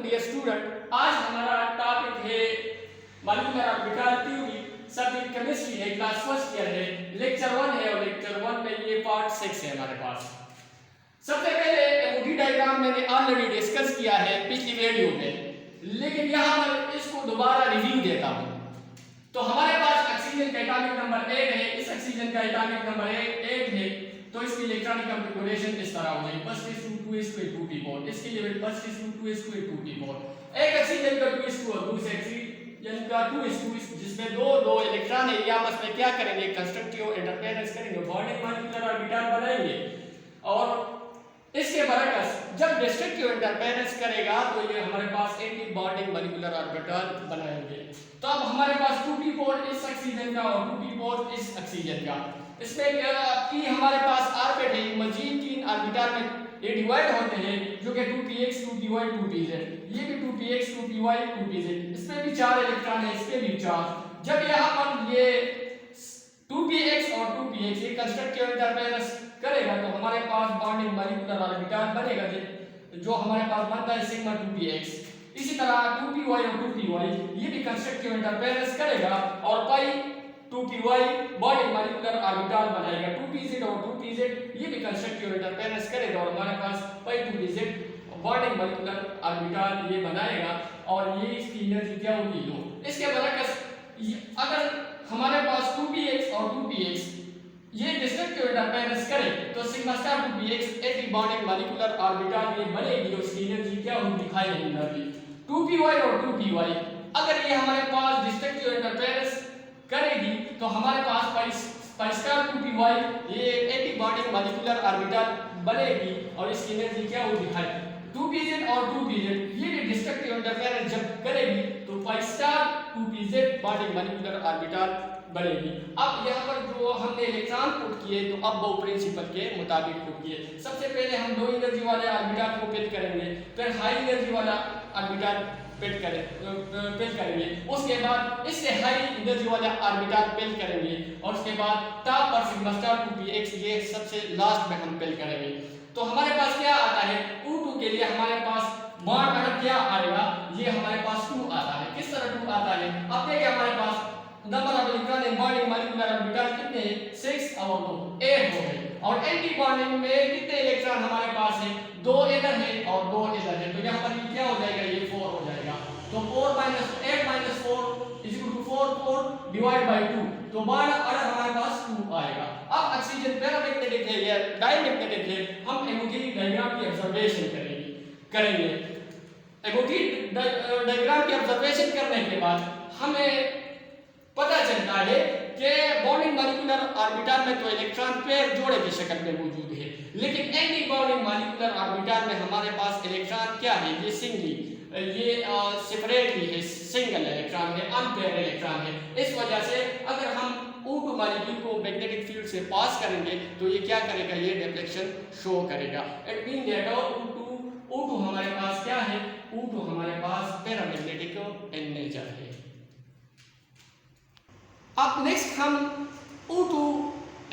Dear student, आज हमारा topic है molecular orbital theory, subject chemistry है, क्लास फर्स्ट ईयर है, लेक्चर 1 है और लेक्चर 1 में ये पार्ट 6 है हमारे पास। सबसे पहले एमओटी डायग्राम मैंने ऑलरेडी डिस्कस किया है पिछली वीडियो में, लेकिन यहाँ पर इसको दोबारा रिव्यू देता हूँ। तो हमारे पास ऑक्सीजन का एटॉमिक नंबर 8 है, इस ऑक्सीजन का एटॉमिक नंबर 8 है, तो इसकी इलेक्ट्रॉनिक कॉन्फ़िगरेशन इस तरह हो जाएगी +2s2 इसके लिए +2s2 एक ऑक्सीजन का 2s2 और दूसरे ऑक्सीजन का 2s2 जिसमें दो इलेक्ट्रॉन है, ये आपस में क्या करेंगे, कंस्ट्रक्टिव इंटरफेरेंस करेंगे, बॉन्डिंग मॉलिक्यूलर ऑर्बिटल बनाएंगे और इसके बरकस जब डिस्ट्रक्टिव इंटरफेरेंस करेगा तो ये हमारे पास एंटी बॉन्डिंग मॉलिक्यूलर ऑर्बिटल बनाएंगे। तो अब हमारे पास 2p पोर्ट इस ऑक्सीजन का और 2p पोर्ट इस ऑक्सीजन का, इसमें कि हमारे पास ऑर्बिट है, मजीद 3 ऑर्बिटल में ये डिवाइड होते हैं जो कि 2px 2py 2pz, ये भी 2px 2py 2pz, इसमें भी 4 इलेक्ट्रॉन है, इसके भी 4। जब यहाँ पर ये 2px और 2px ये कंस्ट्रक्टिव इंटरफेरेंस करेगा तो हमारे पास बॉन्डिंग मॉलिक्यूलर ऑर्बिटल बनेगा जो हमारे पास बनता है सिग्मा 2px। इसी तरह 2py और 2py ये भी कंस्ट्रक्टिव इंटरफेरेंस करेगा और पाई 2py बॉन्डिंग मॉलिक्यूलर ऑर्बिटल बनाएगा। 2pz और 2pz ये भी कंस्ट्रक्टिव इंटरफेरेंस करेगा और हमारे पास पाई 2pz बॉन्डिंग मॉलिक्यूलर ऑर्बिटल ये बनाएगा और ये इसकी एनर्जी क्या होगी, लो। इसके बरकस अगर हमारे पास 2px और 2px ये डिस्ट्रक्टिव इंटरफेरेंस करे तो sigma star 2px anti bonding molecular orbital ये बनेगी और इसकी एनर्जी क्या होगी, दिखाई नहीं एनर्जी। 2py और 2py अगर ये हमारे पास डिस्ट्रक्टिव इंटरफेरेंस करेगी तो हमारे पास पाई स्टार 2py ये एंटी बॉन्डिंग मॉलिक्यूलर ऑर्बिटल बनेगी और इसकी एनर्जी क्या होगी, दिखाई। 2pz और 2pz ये भी डिस्ट्रक्टिव इंटरफेरेंस जब करेगी तो pi star 2pz bonding molecular orbital बनेगी। अब यहाँ पर जो हमने इलेक्ट्रॉन पुट किए तो अब वो प्रिंसिपल के मुताबिक पुट किए। सबसे पहले हम लो एनर्जी वाले ऑर्बिटल को पिक करेंगे, फिर हाई एनर्जी वाला ऑर्बिटल पिक करेंगे, उसके बाद इससे हाई एनर्जी वाला ऑर्बिटल पिक करेंगे और उसके बाद टॉप पर सिग्मा स्टार 2px ये सबसे लास्ट में हम पिक करेंगे। तो हमारे पास क्या आता है, O2 के लिए हमारे पास बॉन्ड अगर क्या आएगा, ये हमारे पास 2 आता है। किस तरह 2 आता है, अब देखिए हमारे पास number of electron in bonding molecular orbital कितने हैं, 6 और 2 8 हो गए और एंटी बॉन्डिंग में कितने इलेक्ट्रॉन हमारे पास है, 2 इधर है और 2 इधर है, तो यहाँ पर ये क्या हो जाएगा, ये 4 हो जाएगा। तो 4 - 8 - 4 4 डिवाइड बाय 2, तो बॉन्ड अगर हमारे पास 2 आएगा। अब ऑक्सीजन पैरामैग्नेटिक है या डायमैग्नेटिक है, हम एमओटी डायग्राम की ऑब्जर्वेशन करेंगे। एमओटी डायग्राम की ऑब्जर्वेशन करने के बाद हमें पता चलता है कि बॉन्डिंग मॉलिक्यूलर ऑर्बिटल में तो इलेक्ट्रॉन पेयर जोड़े की शक्ल में मौजूद है, लेकिन एंटी बॉन्डिंग मॉलिक्यूलर ऑर्बिटल में हमारे पास इलेक्ट्रॉन क्या है, ये सिंगली, ये सेपरेटली है, सिंगल इलेक्ट्रॉन है, अनपेयर इलेक्ट्रॉन है। इस वजह से अगर हम O2 मॉलिक्यूल को मैग्नेटिक फील्ड से पास करेंगे तो ये क्या करेगा, ये डिफ्लेक्शन शो करेगा। इट मीन दैट O2 हमारे पास क्या है, O2 हमारे पास पैरामैग्नेटिक इन नेचर है। अब नेक्स्ट हम O2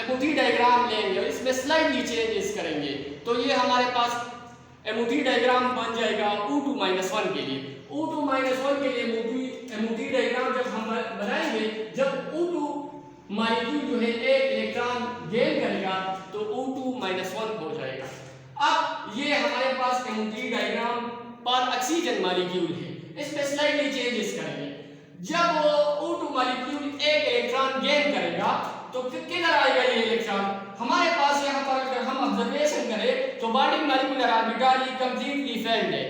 एमओटी डायग्राम लेंगे और इसमें स्लाइडली चेंजेस करेंगे, तो ये हमारे पास एमओटी डायग्राम बन जाएगा O2 - 1 के लिए। O2 - 1 के लिए एमओटी डायग्राम जब हम बनाएंगे, जब O2 मॉलिक्यूल जो है एक इलेक्ट्रॉन गेन करेगा तो O2 - 1 हो जाएगा। अब ये हमारे पास एमओटी डायग्राम पर ऑक्सीजन मॉलिक्यूल है, इसमें स्लाइडली चेंजेस करेंगे। जब O2 मॉलिक्यूल एक इलेक्ट्रॉन गेन करेगा तो किधर आएगा ये इलेक्ट्रॉन, हमारे पास यहाँ पर अगर हम ऑब्जर्वेशन करें तो बॉन्डिंग मॉलिक्यूलर ऑर्बिटल ये कंप्लीटली फेल्ड है।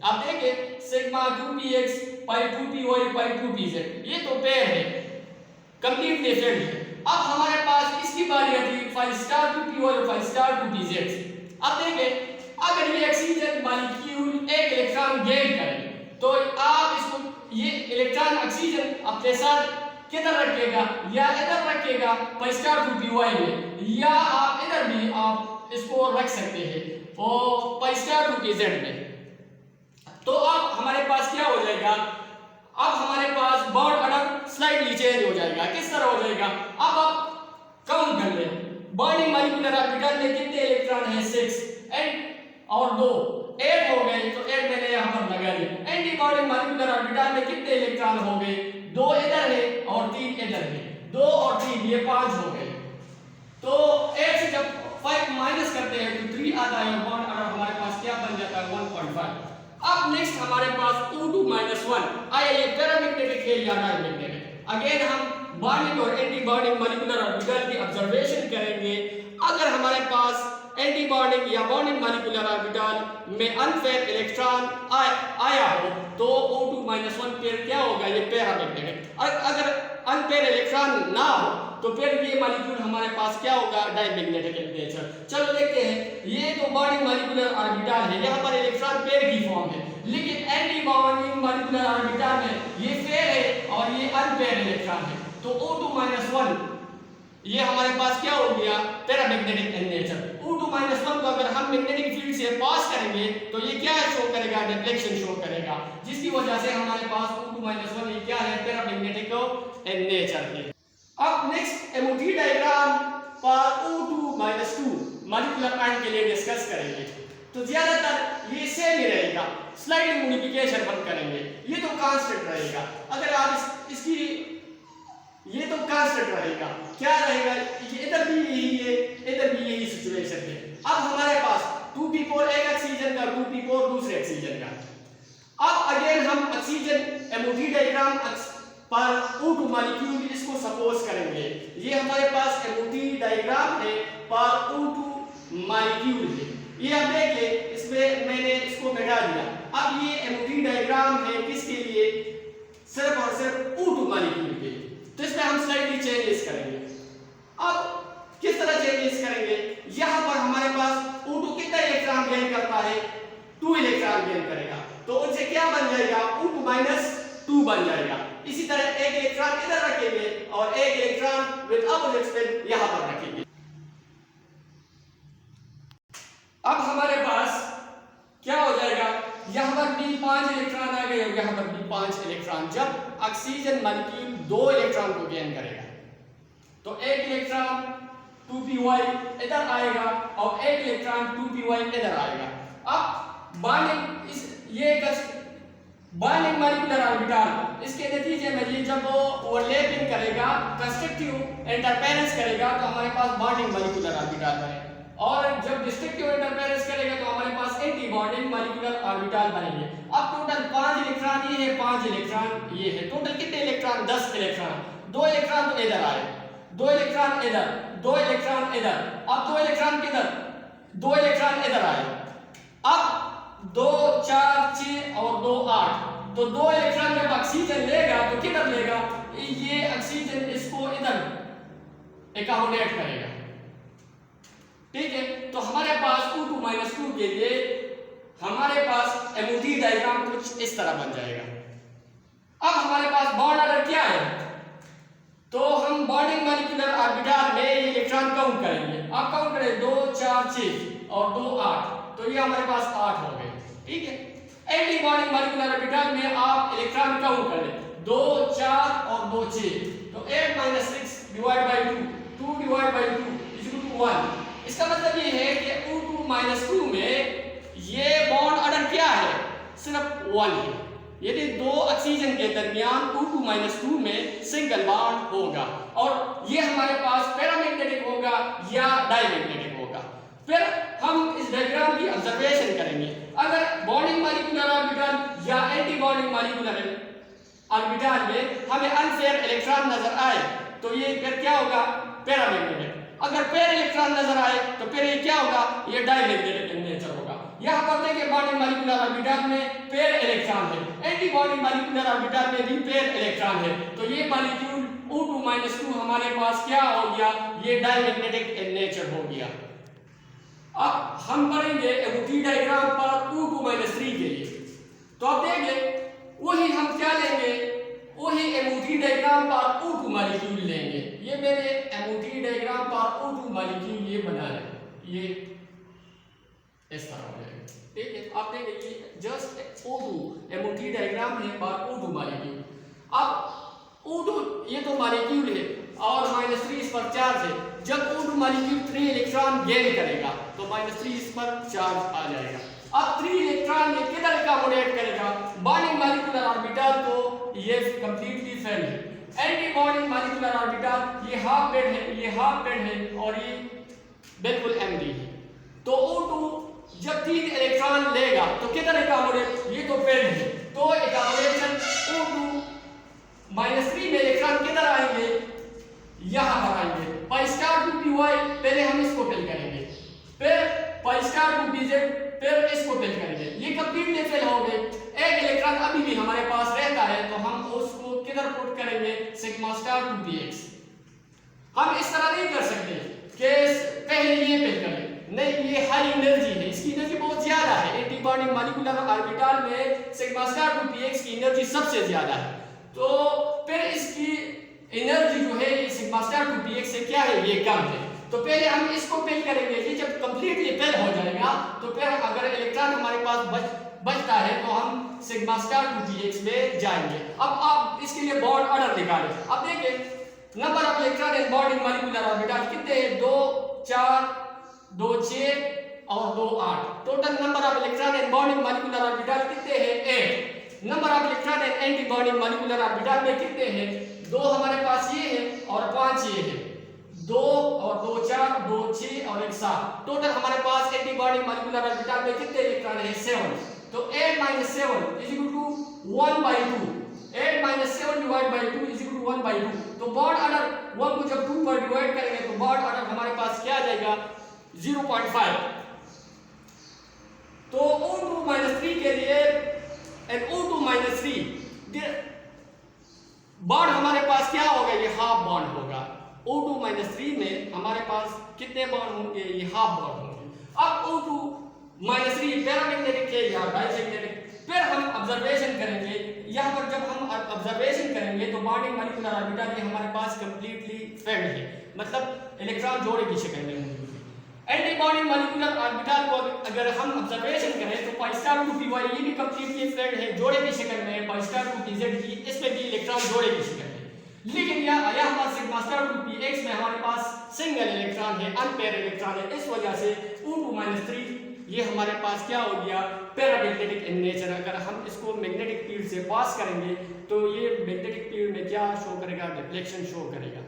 आप देखें सिग्मा 2px पाई 2py पाई 2pz ये तो पेयर है, कंप्लीटली फेल्ड है। अब हमारे पास इसकी बारी आती है 5 स्टार 2py और 5 स्टार 2pz। अब देखें अगर ये ऑक्सीजन मॉलिक्यूल एक इलेक्ट्रॉन गेन करे तो आप इसको ये इलेक्ट्रॉन ऑक्सीजन अपने साथ किधर रखेगा, या इधर रखेगा पाई स्टार 2py में, या आप इधर भी आप इसको रख सकते हैं और पाई स्टार 2pz में। तो अब हमारे पास क्या हो जाएगा, अब हमारे पास बॉन्ड ऑर्डर स्लाइडली चेंज हो जाएगा। किस तरह हो जाएगा, अब आप काउंट कर लें, बॉन्डिंग मॉलिक्यूलर ऑर्बिटल में कितने इलेक्ट्रॉन हैं, 6 और 2 8 हो गए, तो 8 मैंने यहाँ पर लगा दिया। हमारे कितने इलेक्ट्रॉन हो गए? 2 इधर है और 3 इधर है, 2 और 3 ये 5 हो गए। तो 8 से जब 5 माइनस करते हैं तो 3 आता है और बॉन्ड ऑर्डर हमारे पास क्या बन जाता है? 1.5। अब नेक्स्ट हमारे पास O2 - 1 आया, ये पैरामैग्नेटिक है या डायमैग्नेटिक। अगेन हम बॉन्डिंग और एंटी बॉन्डिंग मॉलिक्यूलर ऑर्बिटल की ऑब्जर्वेशन करेंगे। अगर हमारे पास एंटी बॉन्डिंग या बॉन्डिंग मॉलिक्यूलर ऑर्बिटल में अनपेयर इलेक्ट्रॉन आया हो तो O2 - 1 पेयर क्या होगा? ये पैरामैग्नेटिक। और अगर अनपेयर इलेक्ट्रॉन ना हो तो फिर ये मॉलिक्यूल हमारे पास क्या होगा? Diamagnetic in nature. चलो देखते हैं, ये तो बॉन्डिंग मॉलिक्यूलर ऑर्बिटल है, यहाँ पर इलेक्ट्रॉन पेयर की फॉर्म है, लेकिन एंटी बॉन्डिंग मॉलिक्यूलर ऑर्बिटल में ये पेयर है और ये अनपेयर इलेक्ट्रॉन है। तो O2 - 1 ये हमारे पास क्या हो गया? Paramagnetic in nature. O2 - 1 को अगर हम मैग्नेटिक फील्ड से पास करेंगे तो ये क्या शो करेगा? डिफ्लेक्शन शो करेगा, जिसकी वजह से हमारे पास O2 - 1 ये क्या है? पैरामैग्नेटिक इन नेचर है। अब नेक्स्ट MOT डायग्राम पर O2 - 2 मॉलिक्यूलर आयन के लिए डिस्कस करेंगे। तो ज्यादातर ये सेम ही रहेगा, स्लाइडिंग मॉडिफिकेशन हम करेंगे। ये तो कांस्टेंट रहेगा। अगर आप इसकी ये तो कांस्टेंट रहेगा, क्या रहेगा? ये इधर भी यही है, इधर भी यही सिचुएशन है। अब हमारे पास 2p4 एक ऑक्सीजन का, 2p4 दूसरे ऑक्सीजन का। अब अगेन हम ऑक्सीजन MOT डायग्राम पर O2 मॉलिक्यूल इसको सपोज करेंगे। ये हमारे पास MOT डायग्राम है पर O2 मॉलिक्यूल है। ये आप देखिए, इसमें मैंने इसको मिटा दिया। अब ये MOT डायग्राम है किसके लिए? सिर्फ और सिर्फ O2 मॉलिक्यूल के लिए। तो इसमें हम स्लाइडली चेंजेस करेंगे। अब किस तरह चेंजेस करेंगे? यहाँ पर हमारे पास O2 कितना इलेक्ट्रॉन गेन करता है? 2 इलेक्ट्रॉन गेन करेगा, तो उनसे क्या बन जाएगा? O2 - 2 बन जाएगा। इसी तरह एक इलेक्ट्रॉन इधर रखेंगे और एक इलेक्ट्रॉन विद अपोजिट स्पिन यहाँ पर रखेंगे। अब हमारे पास क्या हो जाएगा? यहाँ पर भी 5 इलेक्ट्रॉन आ गए और यहाँ पर भी 5 इलेक्ट्रॉन। जब ऑक्सीजन मॉलिक्यूल 2 इलेक्ट्रॉन को गेन करेगा तो एक इलेक्ट्रॉन 2py इधर आएगा और एक इलेक्ट्रॉन 2py इधर आएगा। अब बॉन्डिंग मॉलिक्यूलर ऑर्बिटल इसके नतीजे में ये जब वो ओवरलैपिंग करेगा, कंस्ट्रक्टिव इंटरफेरेंस करेगा तो हमारे पास बॉन्डिंग मॉलिक्यूलर ऑर्बिटल बने, और जब डिस्ट्रक्टिव इंटरफेरेंस करेगा तो हमारे पास एंटी बॉन्डिंग मॉलिक्यूलर ऑर्बिटल बनेंगे। अब टोटल 5 इलेक्ट्रॉन ये है, 5 इलेक्ट्रॉन ये है, टोटल कितने इलेक्ट्रॉन? 10 इलेक्ट्रॉन। 2 इलेक्ट्रॉन तो इधर आए, 2 इलेक्ट्रॉन इधर, 2 इलेक्ट्रॉन इधर, अब 2 इलेक्ट्रॉन किधर? 2 इलेक्ट्रॉन इधर आए। अब 2 4 6 और 2 8, तो 2 इलेक्ट्रॉन जब ऑक्सीजन लेगा तो किधर लेगा? ये ऑक्सीजन इसको इधर एकोमोडेट करेगा, ठीक है। तो हमारे पास O2 - 2 के लिए हमारे पास MOT डायग्राम कुछ इस तरह बन जाएगा। अब हमारे पास बॉन्ड ऑर्डर क्या है? तो हम बॉन्डिंग मॉलिक्यूलर ऑर्बिटल में ये इलेक्ट्रॉन काउंट करेंगे। आप काउंट करें 2 4 6 और 2 8, तो ये हमारे पास 8 हो गए, ठीक है। एंटी बॉन्डिंग मॉलिक्यूलर ऑर्बिटल में आप इलेक्ट्रॉन काउंट कर लें 2 4 और 2 6, तो 8 - 6 divide by 2 divide by 2 equal to 1। इसका मतलब ये है कि O2 - 2 में ये बॉन्ड ऑर्डर क्या है? सिर्फ 1 है। यदि 2 ऑक्सीजन के दरमियान O2 - 2 में सिंगल बॉन्ड होगा और ये हमारे पास पैरामैग्नेटिक होगा या डायमैग्नेटिक होगा। फिर हम इस डायग्राम की ऑब्जर्वेशन करेंगे। अगर बॉन्डिंग मॉलिक्यूलर ऑर्बिटल या एंटी बॉन्डिंग मॉलिक्यूलर ऑर्बिटल में हमें अनपेयर इलेक्ट्रॉन नजर आए तो ये फिर क्या होगा? पैरामैग्नेटिक। अगर पेयर इलेक्ट्रॉन नजर आए तो फिर ये क्या होगा? ये डायमैग्नेटिक इन नेचर होगा। यहाँ पर देखिए बॉन्डिंग मॉलिक्यूलर ऑर्बिटल में पेयर इलेक्ट्रॉन है, एंटी बॉन्डिंग मॉलिक्यूलर ऑर्बिटल में भी पेयर इलेक्ट्रॉन है, तो ये मॉलिक्यूल O2 - 2 हमारे पास क्या हो गया? ये डायमैग्नेटिक इन नेचर हो गया। अब हम पढ़ेंगे MOT डायग्राम पर O2 - 3 के लिए। तो आप देखिए वही हम क्या लेंगे? वही MOT डायग्राम पर O2 मॉलिक्यूल लेंगे। ये मेरे MOT डायग्राम पर O2 मॉलिक्यूल ये बना है, ये इस तरह हो जाएगा, ठीक है। आप देखिए ये जस्ट O2 MOT डायग्राम है पर O2 मॉलिक्यूल। अब O2 ये तो मॉलिक्यूल है और -3 इस पर चार्ज है। जब O2 मॉलिक्यूल 3 इलेक्ट्रॉन गेन करेगा तो -3 इस पर चार्ज आ जाएगा। अब 3 इलेक्ट्रॉन ये किधर एकोमोडेट करेगा? बॉन्डिंग मॉलिक्यूलर ऑर्बिटल को ये कंप्लीटली फेल है। एंटी बॉन्डिंग मॉलिक्यूलर ऑर्बिटल ये हाफ डेड है, ये हाफ डेड है और ये बिल्कुल एम्प्टी है। तो O2 जब 3 इलेक्ट्रॉन लेगा तो किधर एकोमोडेट, ये तो फेल है, तो एकोमोडेशन O2 -3 में इलेक्ट्रॉन किधर आएंगे, यहां पर आएंगे। पाई स्टार टू py पहले हम इसको फिल करेंगे, फिर पाई स्टार टू pz, फिर इसको फिल करेंगे। ये कंप्लीटली फिल हो गए। एक इलेक्ट्रॉन अभी भी हमारे पास रहता है तो हम उसको किधर पुट करेंगे, सिग्मा स्टार टू px। हम इस तरह नहीं कर सकते कि पहले ये फिल करें, नहीं, ये हाई एनर्जी है, इसकी एनर्जी बहुत ज्यादा है। एंटी बॉन्डिंग मॉलिक्यूलर ऑर्बिटल में सिग्मा स्टार टू px की एनर्जी सबसे ज्यादा है, तो फिर इसकी एनर्जी जो है सिग्मा स्टार टू px से क्या है, ये कम है। तो पहले हम इसको फिल करेंगे। ये जब कंप्लीटली फिल हो जाएगा तो फिर अगर इलेक्ट्रॉन हमारे पास बचता है तो हम सिग्मा स्टार टू px में जाएंगे। अब आप इसके लिए बॉन्ड ऑर्डर निकालें। अब देखिए number of electron in bonding molecular orbital कितने हैं, 2 4 2 6 और 2 8। Total number of electron in bonding molecular orbital कितने हैं, 8। Number of electron in anti bonding molecular orbital में कितने हैं, 2 हमारे पास ये है और 5 ये है, 2 और 2 4 2 6 और 1 7। टोटल हमारे पास एंटी बॉन्डिंग मॉलिक्यूलर ऑर्बिटल में कितने इलेक्ट्रॉन है, 7। तो 8 - 7 = 1/2। 8 - 7 / 2 = 1/2। तो बॉन्ड ऑर्डर 1 को जब 2 पर डिवाइड करेंगे तो बॉन्ड ऑर्डर हमारे पास क्या आ जाएगा, 0.5। तो O2 - 3 के लिए O2 - 3 बॉन्ड हमारे पास क्या होगा, ये हाफ बॉन्ड होगा। O2 - 3 में हमारे पास कितने बॉन्ड होंगे, ये हाफ बॉन्ड होंगे। अब O2 - 3 पैरामैग्नेटिक है या डायमैग्नेटिक, फिर हम ऑब्जर्वेशन करेंगे। यहाँ पर जब हम ऑब्जर्वेशन करेंगे तो बॉन्डिंग मॉलिक्यूलर ऑर्बिटल ये हमारे पास कंप्लीटली फेल्ड है, मतलब इलेक्ट्रॉन जोड़े की शक्ल में होंगे। एंटी बॉन्डिंग मॉलिक्यूलर ऑर्बिटल को अगर हम ऑब्जर्वेशन करें तो पाई स्टार टू py ये भी कंप्लीटली फेल्ड है, जोड़े की शक्ल में। पाई स्टार टू pz की इसमें भी इलेक्ट्रॉन जोड़े की शक्ल में। लेकिन यहाँ पर सिग्मा स्टार टू px में हमारे पास सिंगल इलेक्ट्रॉन है, अनपेयर इलेक्ट्रॉन है। इस वजह से O2 - 3 ये हमारे पास क्या हो गया, पैरामैग्नेटिक इन नेचर। अगर हम इसको मैग्नेटिक फील्ड से पास करेंगे तो ये मैग्नेटिक फील्ड में क्या शो करेगा, रिफ्लेक्शन शो करेगा।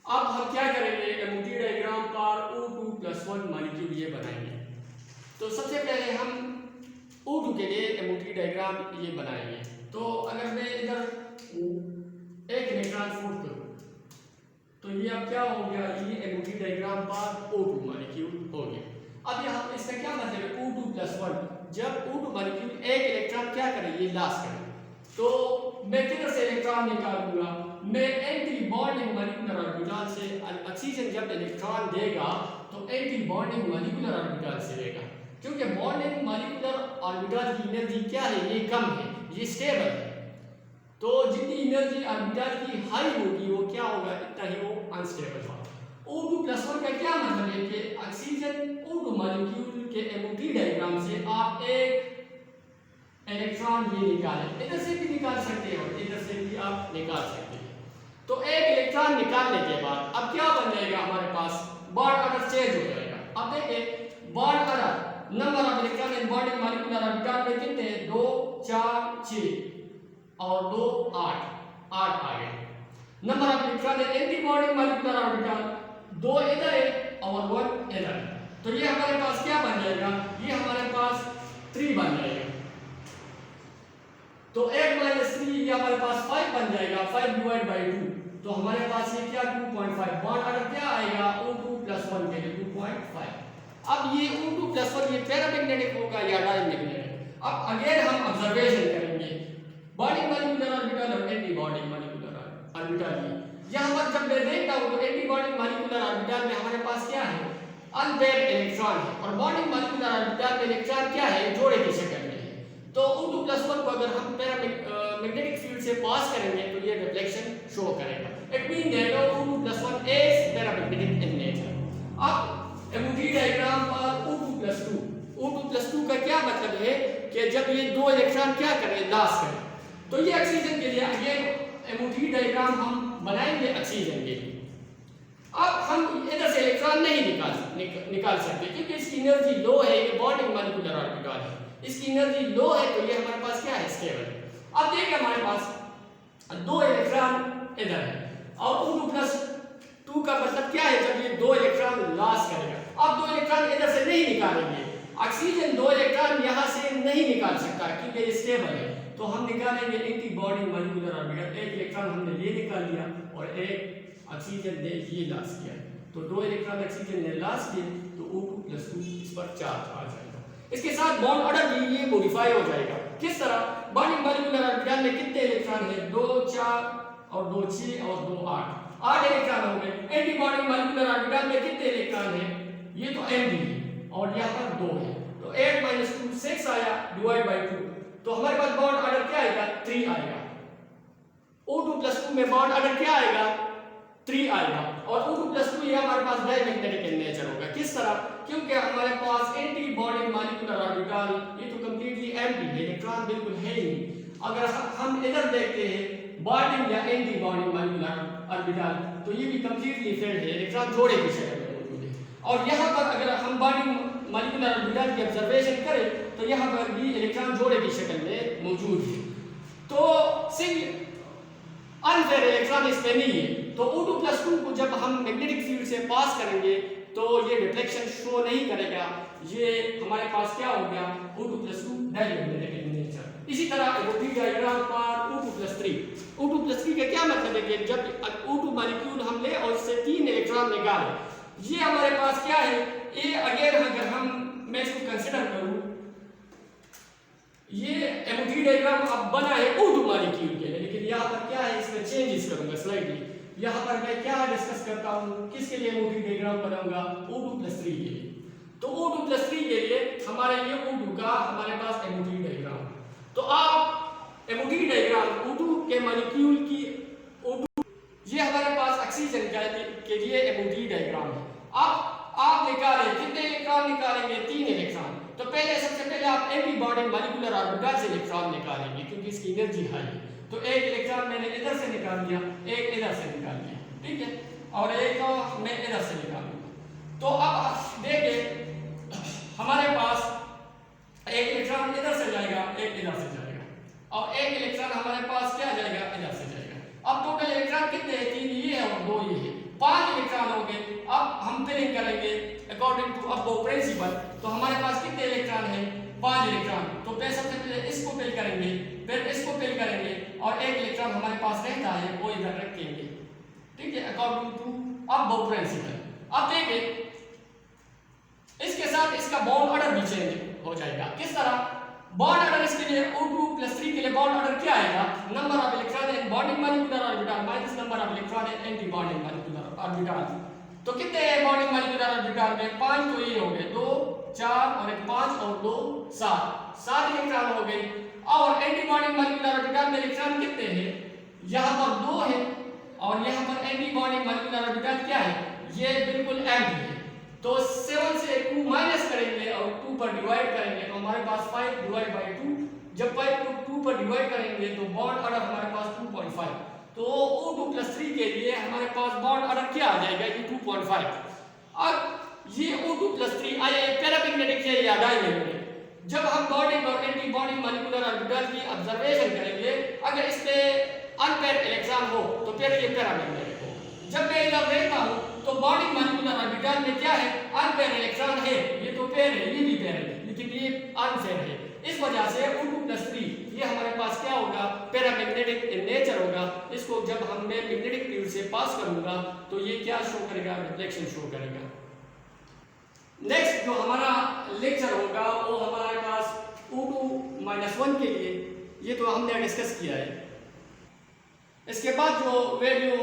अब हम क्या करेंगे, MOT डायग्राम पर O2+1 मॉलिक्यूल ये बनाएंगे। तो सबसे पहले हम O2 के लिए MOT डायग्राम ये बनाएंगे। तो अगर मैं इधर एक इलेक्ट्रॉन फुट करूं तो ये अब क्या हो गया, ये MOT डायग्राम पर O2 मॉलिक्यूल हो गया। अब यहाँ इसका क्या मतलब है, O2+1 जब O2 मॉलिक्यूल एक इलेक्ट्रॉन क्या करे, ये लॉस करे, तो मैं किधर से इलेक्ट्रॉन निकालूंगा, मैं एंटी बॉन्डिंग मॉलिक्यूलर ऑर्बिटल से। ऑक्सीजन जब इलेक्ट्रॉन देगा तो एंटी बॉन्डिंग मॉलिक्यूलर ऑर्बिटल से देगा, क्योंकि बॉन्डिंग मॉलिक्यूलर ऑर्बिटल की एनर्जी क्या है, ये कम है, ये स्टेबल है। तो जितनी एनर्जी ऑर्बिटल की हाई होगी वो क्या होगा, इतना ही वो अनस्टेबल होगा। O2+1 का क्या मतलब है कि ऑक्सीजन O2 मॉलिक्यूल के MOT डायग्राम से आप एक इलेक्ट्रॉन ये निकालें, इधर से भी निकाल सकते हैं और इधर से भी आप निकाल सकते हैं। तो एक इलेक्ट्रॉन निकालने के बाद अब क्या बन जाएगा, हमारे पास बॉन्ड ऑर्डर चेंज हो जाएगा। अब देखिए bond order, number of electron in bonding molecular orbital में कितने हैं, 2 4 6 और 2 8 आ गए। Number of electron in anti bonding molecular orbital 2 इधर है और 1 इधर है। तो ये हमारे पास क्या बन जाएगा, ये हमारे पास 3 बन जाएगा। तो 8 - 3 ये हमारे पास 5 बन जाएगा, 5/2। तो हमारे पास ये क्या 2.5। बॉन्ड ऑर्डर क्या आएगा, O2+1 के लिए 2.5। अब ये O2+1 ये पैरामैग्नेटिक होगा या डायमैग्नेटिक। अब अगेन हम ऑब्जर्वेशन करेंगे बॉन्डिंग मॉलिक्यूलर ऑर्बिटल और एंटी बॉन्डिंग मॉलिक्यूलर ऑर्बिटल की। यहाँ पर जब मैं देखता हूँ तो एंटी बॉन्डिंग मॉलिक्यूलर ऑर्बिटल में हमारे पास क्या है, अनपेयर्ड इलेक्ट्रॉन है, और बॉन्डिंग मॉलिक्यूलर ऑर्बिटल में इलेक्ट्रॉन क्या है, जोड़े की शक्ल में है। तो O2+1 को अगर हम मैग्नेटिक फील्ड से पास करेंगे तो ये रिफ्लेक्शन शो करेगा। It mean that O2+1 is paramagnetic in nature. अब MOT डायग्राम पर O2+2 का क्या मतलब है कि जब ये दो इलेक्ट्रॉन क्या करें, लॉस करें। तो ये ऑक्सीजन के लिए अगेन MOT डायग्राम हम बनाएंगे ऑक्सीजन के लिए। अब हम इधर से इलेक्ट्रॉन नहीं निकाल सकते क्योंकि इसकी एनर्जी लो है, ये बॉन्डिंग मॉलिक्यूलर ऑर्बिटल है, इसकी एनर्जी लो है, तो ये हमारे पास क्या है, स्टेबल है। अब देखिए हमारे पास 2 इलेक्ट्रॉन इधर है और O2+2 का मतलब क्या है, जब ये 2 इलेक्ट्रॉन लॉस करेगा। अब 2 इलेक्ट्रॉन इधर से नहीं निकालेंगे, ऑक्सीजन 2 इलेक्ट्रॉन यहाँ से नहीं निकाल सकता क्योंकि ये स्टेबल है, तो हम निकालेंगे एंटी बॉन्डिंग मॉलिक्यूलर ऑर्बिटल। एक इलेक्ट्रॉन हमने ये निकाल लिया और एक ऑक्सीजन ने ये लॉस किया, तो 2 इलेक्ट्रॉन ऑक्सीजन ने लॉस किए, तो O2+2 इस पर चार्ज आ जाएगा। इसके साथ बॉन्ड ऑर्डर भी ये मॉडिफाई हो जाएगा। किस तरह, बॉन्डिंग मॉलिक्यूलर ऑर्बिटल में कितने इलेक्ट्रॉन है, 2 4 और 2 6 और 2 8 इलेक्ट्रॉन हो गए। एंटी बॉन्डिंग मॉलिक्यूलर ऑर्बिटल में कितने इलेक्ट्रॉन है, ये तो Md है और यहाँ पर 2 है, तो 8 - 2 6 आया, डिवाइड बाय 2, तो हमारे पास बॉन्ड ऑर्डर क्या आएगा, 3 आएगा। O2+2 में बॉन्ड ऑर्डर क्या आएगा, 3 आएगा, और O2+2 ये हमारे पास डायमैग्नेटिक इन नेचर होगा। किस तरह, क्योंकि हमारे पास एंटी बॉन्डिंग मॉलिक्यूलर ऑर्बिटल ये तो कंप्लीटली एम्प्टी है, इलेक्ट्रॉन बिल्कुल है ही नहीं। अगर हम इधर देखते हैं बॉन्डिंग या एंटी बॉन्डिंग मॉलिक्यूलर ऑर्बिटल, तो ये भी कंप्लीटली फिल्ड है, इलेक्ट्रॉन जोड़े की शक्ल में मौजूद है। और यहाँ पर अगर हम बॉन्डिंग मॉलिक्यूलर ऑर्बिटल की ऑब्जर्वेशन करें तो यहाँ पर भी इलेक्ट्रॉन जोड़े की शक्ल में मौजूद है, तो सिंगल अनफेयर इलेक्ट्रॉन इसमें नहीं है। तो O2+2 को जब हम मैग्नेटिक फील्ड से पास करेंगे तो ये डिफ्लेक्शन शो नहीं करेगा, ये हमारे पास क्या हो गया, O2+2 डायमैग्नेटिक इन नेचर। इसी तरह एबोटी डायग्राम पर O2+3 का क्या मतलब है कि जब O2 मॉलिक्यूल हम ले और इससे 3 इलेक्ट्रॉन निकालें, ये हमारे पास क्या है, ये अगेन अगर मैं इसको कंसीडर करूं, ये एबोटी डायग्राम अब बना है O2 मॉलिक्यूल के लिए, लेकिन यहाँ पर क्या है, इसमें चेंजेस करूंगा स्लाइडली। यहाँ पर मैं क्या डिस्कस करता हूँ, किसके लिए एबोटी डायग्राम बनाऊंगा, O2+3 के लिए। तो O2+3 के लिए हमारे लिए O2 का हमारे पास एबोटी डायग्राम, तो आप एबोटी डायग्राम O2 के मॉलिक्यूल की O2, ये हमारे पास ऑक्सीजन के लिए एबोटी डायग्राम है। अब आप निकालें, कितने इलेक्ट्रॉन निकालेंगे, 3 इलेक्ट्रॉन। तो सबसे पहले आप एंटी बॉन्डिंग मॉलिक्यूलर ऑर्बिटल से इलेक्ट्रॉन निकालेंगे क्योंकि इसकी एनर्जी हाई है, तो एक इलेक्ट्रॉन मैंने इधर से निकाल दिया, एक इधर से निकाल दिया, ठीक है, और एक मैं इधर से निकालूंगा। तो अब देखिए हमारे पास एक इलेक्ट्रॉन इधर से जाएगा, एक इधर से जाएगा, और एक इलेक्ट्रॉन हमारे पास क्या जाएगा, इधर से जाएगा। अब टोटल इलेक्ट्रॉन कितने हैं, 3 ये है और 2 ये है, 5 इलेक्ट्रॉन हो गए। अब हम फिलिंग करेंगे अकॉर्डिंग टू अब प्रिंसिपल, तो हमारे पास कितने इलेक्ट्रॉन हैं, 5 इलेक्ट्रॉन। तो सबसे पहले इसको फिल करेंगे, फिर इसको फिल करेंगे, और एक इलेक्ट्रॉन हमारे पास रहता है वो इधर रखेंगे, ठीक है, अकॉर्डिंग टू अब प्रिंसिपल। अब देखिए इसके साथ इसका बॉन्ड ऑर्डर भी चेंज हो जाएगा। किस तरह, बॉन्ड ऑर्डर इसके लिए O2+3 के लिए बॉन्ड ऑर्डर क्या आएगा, number of electron in bonding molecular orbital minus number of electron in anti bonding molecular orbital. तो कितने हैं बॉन्डिंग मॉलिक्यूलर ऑर्बिटल में, 5, तो ये हो गए 2 4 और एक 5 और 2 7 इलेक्ट्रॉन हो गए। और एंटी बॉन्डिंग मॉलिक्यूलर ऑर्बिटल में इलेक्ट्रॉन कितने हैं, यहाँ पर 2 है, और यहाँ पर एंटी बॉन्डिंग मॉलिक्यूलर ऑर्बिटल क्या है, ये बिल्कुल एम्प्टी है। तो 7 से 2 माइनस करेंगे और 2 पर डिवाइड करेंगे, तो हमारे पास 5 डिवाइड बाय 2, जब 5 को 2 पर डिवाइड करेंगे तो बॉन्ड ऑर्डर हमारे पास 2.5। तो O2+3 के लिए हमारे पास बॉन्ड ऑर्डर क्या आ जाएगा, ये 2.5। अब ये O2+3 आया पैरामैग्नेटिक है या डायमैग्नेटिक। जब हम बॉन्डिंग और एंटी बॉन्डिंग मॉलिक्यूलर ऑर्बिटल की ऑब्जर्वेशन करेंगे, अगर इसमें अनपेयर्ड इलेक्ट्रॉन हो तो फिर ये पैरामैग्नेटिक हो। जब मैं इधर देखता हूँ तो बॉन्डिंग मॉलिक्यूलर ऑर्बिटल में क्या है, अनपेयर्ड इलेक्ट्रॉन है, ये तो पेयर है, ये भी पेयर है, लेकिन ये अनपेयर है। इस वजह से O2+3 ये हमारे पास क्या होगा, पैरामैग्नेटिक इन नेचर होगा। इसको जब हम मैं मैग्नेटिक फील्ड से पास करूंगा तो ये क्या शो करेगा, रिफ्लेक्शन शो करेगा। नेक्स्ट जो हमारा लेक्चर होगा वो हमारे पास O2-1 के लिए, ये तो हमने डिस्कस किया है। इसके बाद जो वीडियो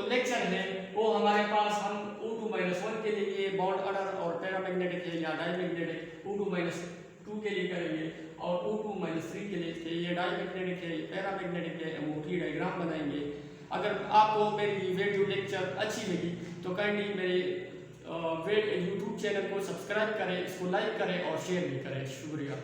लेक्चर है वो हमारे पास हम O2-1 के लिए बॉन्ड ऑर्डर और पैरामैग्नेटिक है या डायमैग्नेटिक O2-2 के लिए करेंगे, और O2-3 के लिए ये डायमैग्नेटिक है, पैरामैग्नेटिक है, एबोटी डायग्राम बनाएंगे। अगर आपको मेरी वीडियो लेक्चर अच्छी लगी तो काइंडली मेरे YouTube चैनल को सब्सक्राइब करें, इसको लाइक करें और शेयर भी करें। शुक्रिया।